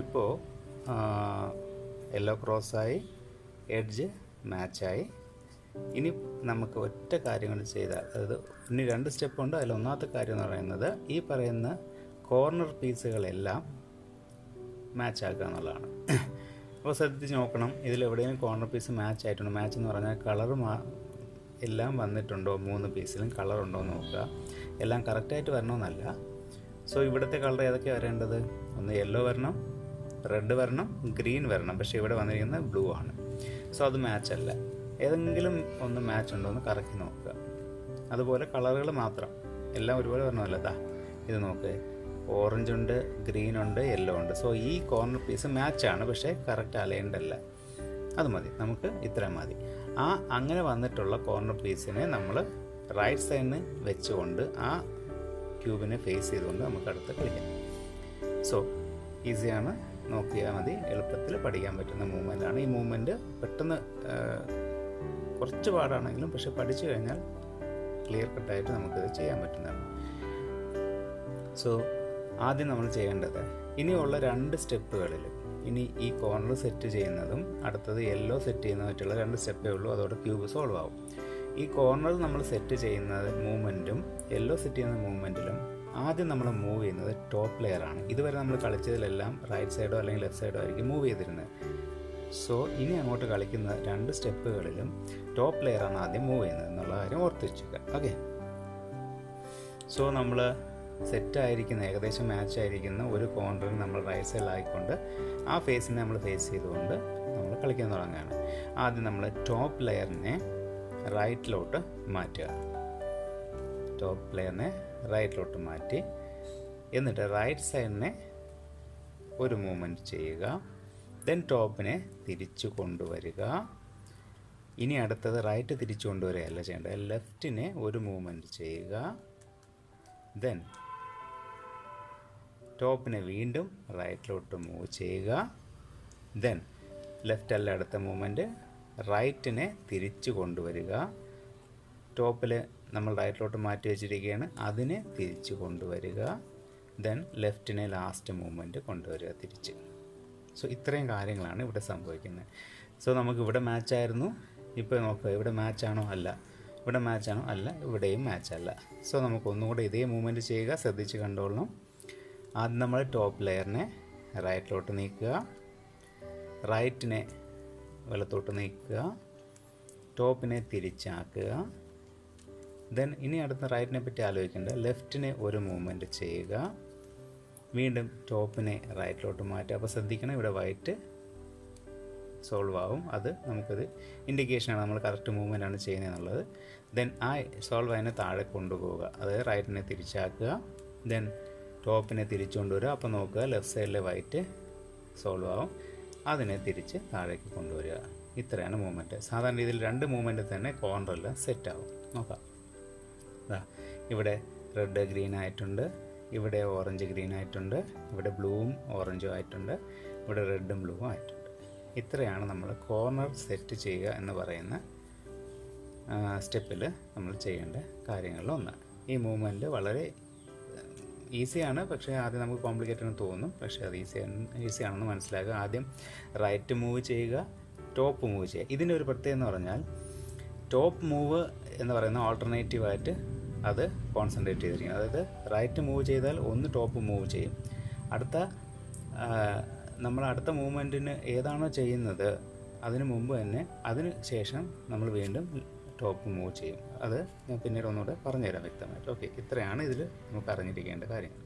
ഇപ്പോൾ yellow ക്രോസായി, edge മാച്ചായി. ഇനി നമുക്ക് ഒറ്റ കാര്യങ്ങൾ ചെയ്താൽ, അതായത് ഇനി 2 സ്റ്റെപ്പുണ്ട്. അതിൽ ഒന്നാമത്തെ കാര്യം എന്ന് പറയുന്നത് ഈ പറയുന്ന കോർണർ പീസുകളെല്ലാം മാച്ചാക്കുക എന്നുള്ളതാണ്. അപ്പോൾ ശ്രദ്ധിച്ച് നോക്കണം, ഇതിലെവിടെയെങ്കിലും കോർണർ പീസ് മാച്ച് ആയിട്ടുണ്ടോ. മാച്ച് എന്ന് പറഞ്ഞാൽ കളർ എല്ലാം വന്നിട്ടുണ്ടോ, 3 പീസിലും കളറുണ്ടോ എന്ന് നോക്കുക. എല്ലാം കറക്റ്റായിട്ട് വരണമെന്നല്ല. സോ ഇവിടുത്തെ കളർ ഏതൊക്കെയാണ് വരേണ്ടത്? ഒന്ന് യെല്ലോ വരണം, റെഡ് വരണം, ഗ്രീൻ വരണം. പക്ഷേ ഇവിടെ വന്നിരിക്കുന്നത് ബ്ലൂ ആണ്. സോ അത് മാച്ചല്ല. ഏതെങ്കിലും ഒന്ന് മാച്ച് ഉണ്ടോ എന്ന് കറക്കി നോക്കുക. അതുപോലെ കളറുകൾ മാത്രം എല്ലാം ഒരുപോലെ വരണമല്ലോ. ഇത് നോക്ക്, ഓറഞ്ച് ഉണ്ട്, ഗ്രീൻ ഉണ്ട്, യെല്ലോ ഉണ്ട്. സോ ഈ കോർണർ പീസ് മാച്ചാണ്, പക്ഷേ കറക്റ്റ് അലൈൻഡ് അല്ല. അത് മതി, നമുക്ക് ഇത്ര മതി. അങ്ങനെ വന്നിട്ടുള്ള കോർണർ പീസിനെ നമ്മൾ റൈറ്റ് സൈഡിന് വെച്ചുകൊണ്ട് ആ ക്യൂബിനെ ഫേസ് ചെയ്തുകൊണ്ട് നമുക്ക് അടുത്ത് കളിക്കാം. സോ ഈസിയാണ്, നോക്കിയാൽ മതി. എളുപ്പത്തിൽ പഠിക്കാൻ പറ്റുന്ന മൂവ്മെൻ്റാണ്. ഈ മൂവ്മെൻറ്റ് പെട്ടെന്ന് കുറച്ച് പാടാണെങ്കിലും പക്ഷെ പഠിച്ചു കഴിഞ്ഞാൽ ക്ലിയർ കട്ടായിട്ട് നമുക്കിത് ചെയ്യാൻ പറ്റുന്നതാണ്. സോ ആദ്യം നമ്മൾ ചെയ്യേണ്ടത്, ഇനിയുള്ള 2 സ്റ്റെപ്പുകളിൽ ഇനി ഈ കോർണർ സെറ്റ് ചെയ്യുന്നതും അടുത്തത് യെല്ലോ സെറ്റ് ചെയ്യുന്നതായിട്ടുള്ള 2 സ്റ്റെപ്പേ ഉള്ളൂ. അതോടെ ക്യൂബ് സോൾവ് ആവും. ഈ കോർണർ നമ്മൾ സെറ്റ് ചെയ്യുന്ന മൂവ്മെൻറ്റും യെല്ലോ സെറ്റ് ചെയ്യുന്ന മൂവ്മെൻറ്റിലും ആദ്യം നമ്മൾ മൂവ് ചെയ്യുന്നത് ടോപ്പ് ലെയറാണ്. ഇതുവരെ നമ്മൾ കളിച്ചതിലെല്ലാം റൈറ്റ് സൈഡോ അല്ലെങ്കിൽ ലെഫ്റ്റ് സൈഡോ ആയിരിക്കും മൂവ് ചെയ്തിരുന്നത്. സോ ഇനി അങ്ങോട്ട് കളിക്കുന്ന 2 സ്റ്റെപ്പുകളിലും ടോപ്പ് ലെയറാണ് ആദ്യം മൂവ് ചെയ്യുന്നത് എന്നുള്ള കാര്യം ഓർത്ത് വെക്കുക. ഓക്കെ. സോ നമ്മൾ സെറ്റായിരിക്കുന്ന, ഏകദേശം മാച്ച് ആയിരിക്കുന്ന ഒരു കോർണറിൽ നമ്മൾ റൈറ്റ് സൈഡിലായിക്കൊണ്ട് ആ ഫേസിനെ നമ്മൾ ഫേസ് ചെയ്തുകൊണ്ട് നമ്മൾ കളിക്കാൻ തുടങ്ങുകയാണ്. ആദ്യം നമ്മൾ ടോപ്പ് ലെയറിനെ റൈറ്റിലോട്ട് മാറ്റുക. ടോപ്പ് ലെയറിനെ റൈറ്റിലോട്ട് മാറ്റി എന്നിട്ട് റൈറ്റ് സൈഡിനെ ഒരു മൂവ്മെൻറ്റ് ചെയ്യുക. ദെൻ ടോപ്പിനെ തിരിച്ചു കൊണ്ടുവരിക. ഇനി അടുത്തത് റൈറ്റ് തിരിച്ചു കൊണ്ടുവരികയല്ല ചെയ്യേണ്ടത്, ലെഫ്റ്റിനെ ഒരു മൂവ്മെൻറ്റ് ചെയ്യുക. ദെൻ ടോപ്പിനെ വീണ്ടും റൈറ്റിലോട്ട് മൂവ് ചെയ്യുക. ദെൻ ലെഫ്റ്റ് അല്ല അടുത്ത മൂവ്മെൻറ്റ്, റൈറ്റിനെ തിരിച്ചു കൊണ്ടുവരിക. ടോപ്പിൽ നമ്മൾ റൈറ്റിലോട്ട് മാറ്റി വെച്ചിരിക്കുകയാണ്, അതിനെ തിരിച്ചു കൊണ്ടുവരിക. ദെൻ ലെഫ്റ്റിനെ ലാസ്റ്റ് മൂവ്മെൻറ്റ് കൊണ്ടുവരിക തിരിച്ച്. സോ ഇത്രയും കാര്യങ്ങളാണ് ഇവിടെ സംഭവിക്കുന്നത്. സോ നമുക്ക് ഇവിടെ മാച്ചായിരുന്നു, ഇപ്പോൾ നോക്കുക ഇവിടെ മാച്ചാണോ അല്ല, ഇവിടെ മാച്ചാണോ അല്ല, ഇവിടെയും മാച്ചല്ല. സോ നമുക്ക് ഒന്നുകൂടെ ഇതേ മൂവ്മെൻറ്റ് ചെയ്യുക, ശ്രദ്ധിച്ച് കണ്ടോളണം. ആദ്യം നമ്മൾ ടോപ്പ് ലെയറിനെ റൈറ്റിലോട്ട് നീക്കുക, റൈറ്റിനെ വലത്തോട്ട് നീക്കുക, ടോപ്പിനെ തിരിച്ചാക്കുക. ദെൻ ഇനി അടുത്ത റൈറ്റിനെ പറ്റി ആലോചിക്കേണ്ട, ലെഫ്റ്റിനെ ഒരു മൂവ്മെൻറ്റ് ചെയ്യുക, വീണ്ടും ടോപ്പിനെ റൈറ്റിലോട്ട് മാറ്റുക. അപ്പോൾ ശ്രദ്ധിക്കണം, ഇവിടെ വൈറ്റ് സോൾവ് ആവും. അത് നമുക്കത് ഇൻഡിക്കേഷനാണ് നമ്മൾ കറക്റ്റ് മൂവ്മെൻറ്റാണ് ചെയ്യുന്നതെന്നുള്ളത്. ദെൻ ആ സോൾവ് അതിനെ താഴെ കൊണ്ടുപോവുക, അതായത് റൈറ്റിനെ തിരിച്ചാക്കുക. ദെൻ ടോപ്പിനെ തിരിച്ചു കൊണ്ടുവരിക. അപ്പോൾ നോക്കുക, ലെഫ്റ്റ് സൈഡിലെ വൈറ്റ് സോൾവ് ആവും, അതിനെ തിരിച്ച് താഴേക്ക് കൊണ്ടുവരിക. ഇത്രയാണ് മൂവ്മെൻറ്റ്. സാധാരണ രീതിയിൽ 2 മൂവ്മെൻറ്റ് തന്നെ കോർണറെല്ലാം സെറ്റ് ആവും. നോക്കാം, ഇവിടെ റെഡ് ഗ്രീൻ ആയിട്ടുണ്ട്, ഇവിടെ ഓറഞ്ച് ഗ്രീൻ ആയിട്ടുണ്ട്, ഇവിടെ ബ്ലൂവും ഓറഞ്ചും ആയിട്ടുണ്ട്, ഇവിടെ റെഡും ബ്ലൂവും ആയിട്ടുണ്ട്. ഇത്രയാണ് നമ്മൾ കോർണർ സെറ്റ് ചെയ്യുക എന്ന് പറയുന്ന സ്റ്റെപ്പിൽ നമ്മൾ ചെയ്യേണ്ട കാര്യങ്ങളിലൊന്ന്. ഈ മൂവ്മെൻറ്റ് വളരെ ഈസിയാണ്, പക്ഷേ ആദ്യം നമുക്ക് കോംപ്ലിക്കേറ്റഡ് എന്ന് തോന്നും. പക്ഷേ അത് ഈസിയാണെന്ന് മനസ്സിലാക്കുക. ആദ്യം റൈറ്റ് മൂവ് ചെയ്യുക, ടോപ്പ് മൂവ് ചെയ്യുക. ഇതിൻ്റെ ഒരു പ്രത്യേകത എന്ന് പറഞ്ഞാൽ, ടോപ്പ് മൂവ് എന്ന് പറയുന്ന ഓൾട്ടർനേറ്റീവായിട്ട് അത് കോൺസെൻട്രേറ്റ് ചെയ്തിരിക്കും. അതായത് റൈറ്റ് മൂവ് ചെയ്താൽ ഒന്ന് ടോപ്പ് മൂവ് ചെയ്യും. നമ്മൾ അടുത്ത മൂവ്മെൻറ്റിന് ഏതാണോ ചെയ്യുന്നത് അതിന് മുമ്പ് തന്നെ അതിന് ശേഷം നമ്മൾ വീണ്ടും ടോപ്പ് മൂവ് ചെയ്യും. അത് ഞാൻ പിന്നീട് ഒന്നുകൂടെ പറഞ്ഞുതരാം വ്യക്തമായിട്ട്. ഓക്കെ, ഇത്രയാണ് ഇതിൽ നമുക്ക് അറിഞ്ഞിരിക്കേണ്ട കാര്യങ്ങൾ.